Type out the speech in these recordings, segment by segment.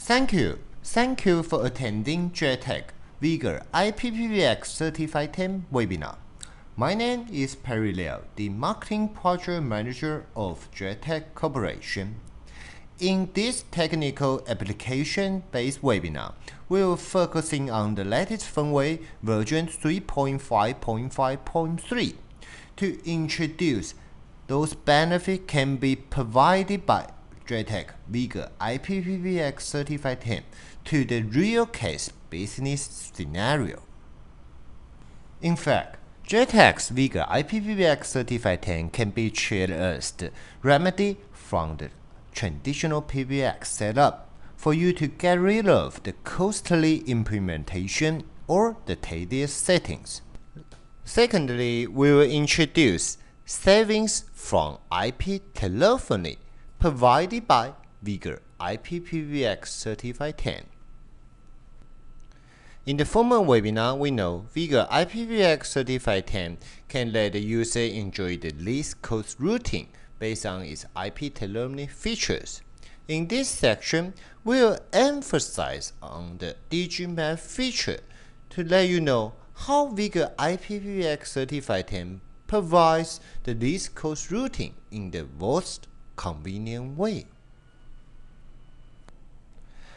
Thank you. Thank you for attending JTech VigorIPPBX Certified 10 webinar. My name is Perry Liao, the Marketing Project Manager of JTech Corporation. In this technical application-based webinar, we will focusing on the latest firmware version 3.5.5.3 to introduce those benefits can be provided by JTech VigorIPPBX Certified 10 to the real case business scenario. In fact, JTech's VigorIPPBX Certified 10 can be treated as the remedy from the traditional PBX setup for you to get rid of the costly implementation or the tedious settings. Secondly, we will introduce savings from IP telephony provided by VigorIPPBX Certified 10. In the former webinar, we know VigorIPPBX Certified 10 can let the user enjoy the least cost routing based on its IP telephony features. In this section, we will emphasize on the DigiMap feature to let you know how VigorIPPBX Certified 10 provides the least cost routing in the most convenient way.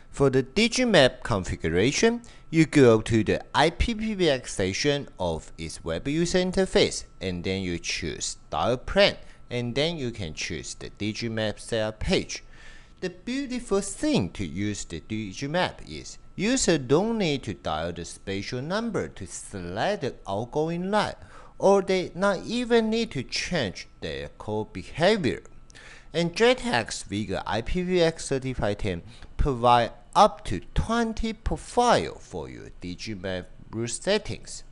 For the DigiMap configuration, you go to the IPPBX section of its web user interface, and then you choose Dial Plan, and then you can choose the DigiMap setup page. The beautiful thing to use the DigiMap is users don't need to dial the spatial number to select the outgoing line, or they not even need to change their call behavior. And JTech's VigorIPPBX Certified 10 provide up to 20 profiles for your DigiMap route settings.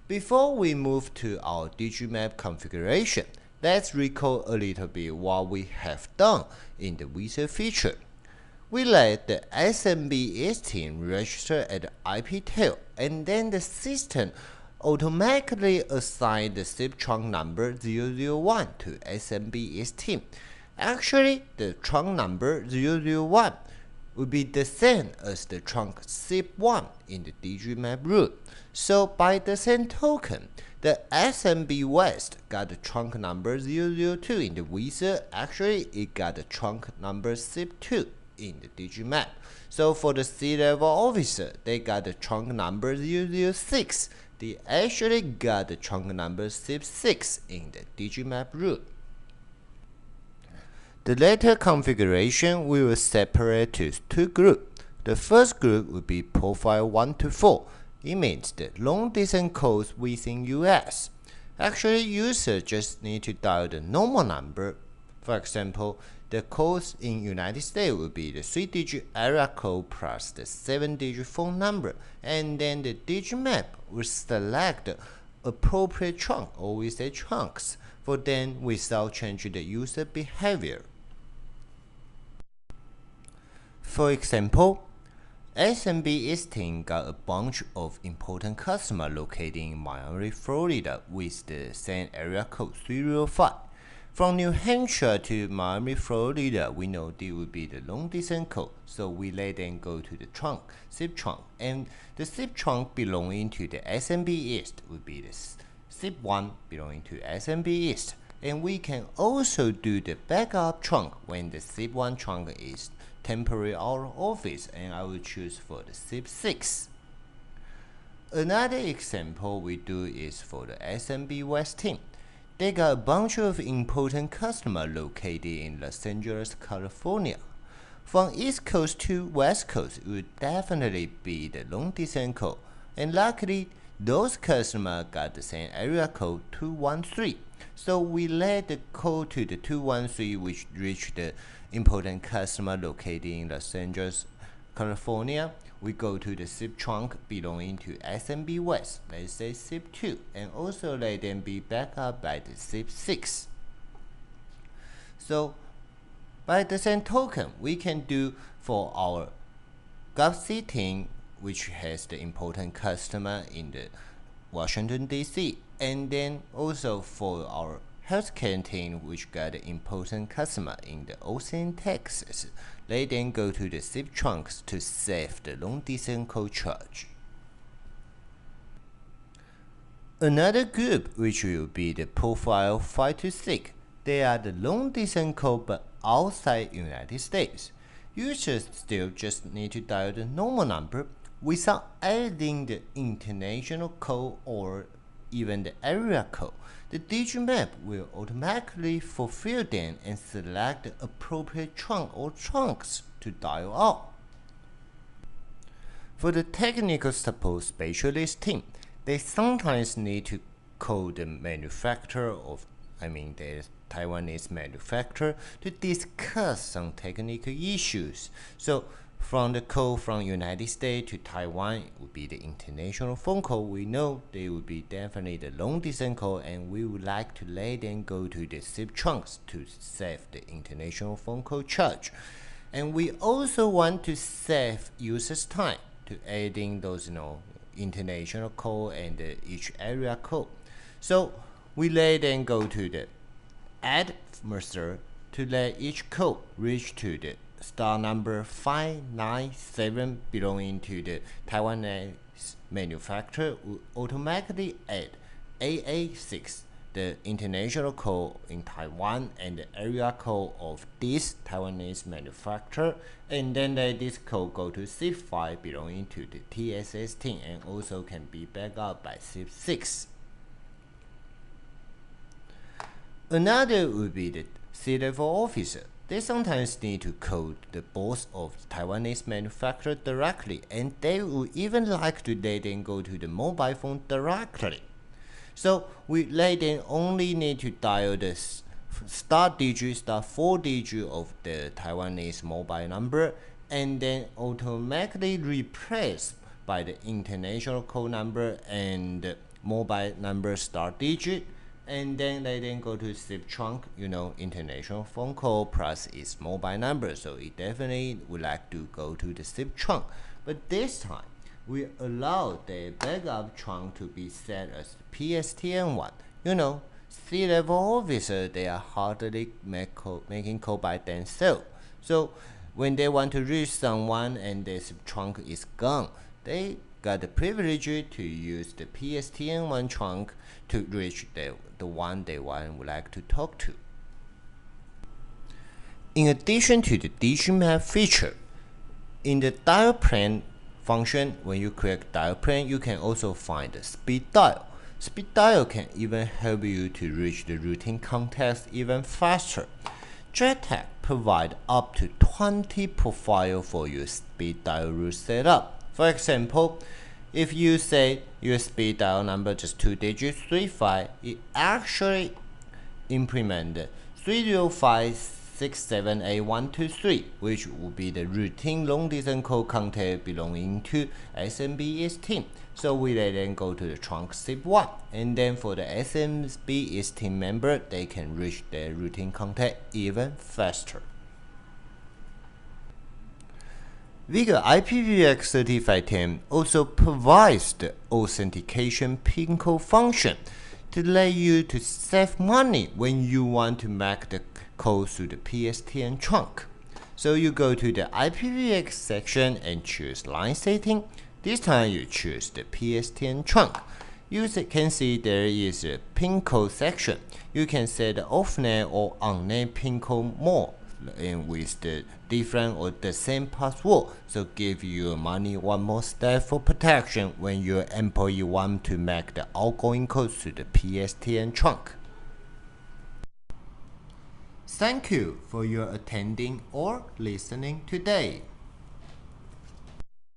Before we move to our DigiMap configuration, let's recall a little bit what we have done in the wizard feature. We let the SMB team register at the IP tail, and then the system automatically assign the SIP trunk number 001 to SMB team. Actually, the trunk number 001 would be the same as the trunk SIP1 in the DigiMap route. So by the same token, the SMB West got the trunk number 002 in the wizard. Actually, it got the trunk number SIP2 in the DigiMap. So for the C-level officer, they got the trunk number 006. They actually got the trunk number SIP6 in the DigiMap route. The later configuration we will separate to two groups. The first group will be profile 1 to 4. It means the long distance calls within US. Actually, users just need to dial the normal number. For example, the codes in United States will be the 3-digit area code plus the 7-digit phone number, and then the DigiMap will select the appropriate trunk, or we say trunks, for them without changing the user behavior. For example, SMB team got a bunch of important customers located in Miami, Florida with the same area code 305. From New Hampshire to Miami, Florida, we know it will be the long distance code, so we let them go to the trunk, SIP trunk, and the SIP trunk belonging to the SMB East would be the SIP1 belonging to SMB East. And we can also do the backup trunk when the SIP1 trunk is temporary out of office, and I will choose for the SIP6. Another example we do is for the SMB West team. They got a bunch of important customers located in Los Angeles, California. From East Coast to West Coast, it would definitely be the long distance code, and luckily those customers got the same area code 213. So we let the code to the 213, which reached the important customer located in Los Angeles, California. We go to the SIP trunk belonging to SMB West, let's say SIP2, and also let them be backed up by the SIP6. So by the same token, we can do for our GovC team, which has the important customer in the Washington DC, and then also for our healthcare team, which got an important customer in the Austin, Texas, then go to the zip trunks to save the long distance code charge. Another group which will be the profile 5 to 6. They are the long distance code but outside United States. Users still just need to dial the normal number without adding the international code or even the area code. The DigiMap will automatically fulfill them and select the appropriate trunk or trunks to dial out. For the technical support specialist team, they sometimes need to call the manufacturer of, the Taiwanese manufacturer to discuss some technical issues. So from the code from United States to Taiwan would be the international phone call. We know they would be definitely the long distance call, and we would like to let them go to the zip trunks to save the international phone call charge. And we also want to save users time to adding those international code and each area code. So we let them go to the add master to let each code reach to the star number 597 belonging to the Taiwanese manufacturer will automatically add AA6, the international code in Taiwan and the area code of this Taiwanese manufacturer, and then let this code go to zip 5 belonging to the TSS team and also can be backed up by zip 6. Another would be the C-level officer. They sometimes need to call the boss of the Taiwanese manufacturer directly, and they would even like to let them go to the mobile phone directly. So we let them only need to dial the star 4 digit of the Taiwanese mobile number, and then automatically replaced by the international code number and mobile number star digit. And then let them go to zip trunk, international phone call plus its mobile number. So it definitely would like to go to the zip trunk. But this time, we allow the backup trunk to be set as PSTN1. C-level officer, they are hardly making call by themselves. So when they want to reach someone and the zip trunk is gone, they got the privilege to use the PSTN1 trunk to reach the one they would like to talk to. In addition to the DigiMap feature, in the dial plan function, when you click dial plan, you can also find the speed dial. Speed dial can even help you to reach the routing context even faster. JetTag provides up to 20 profiles for your speed dial route setup. For example, if you say your speed dial number just 2 digits 35, it actually implemented 30567A123, which would be the routine long distance code contact belonging to SMB's team. So we let them go to the trunk zip 1, and then for the SMB's team member, they can reach their routine contact even faster. VigorIPPBX certified team also provides the authentication PIN code function to let you to save money when you want to make the code through the PSTN trunk. So you go to the IPPBX section and choose line setting. This time you choose the PSTN trunk. You can see there is a PIN code section. You can set the off-net or on-net PIN code mode and with the different or the same password, so give your money one more step for protection when your employee want to make the outgoing code to the PSTN trunk. Thank you for your attending or listening today.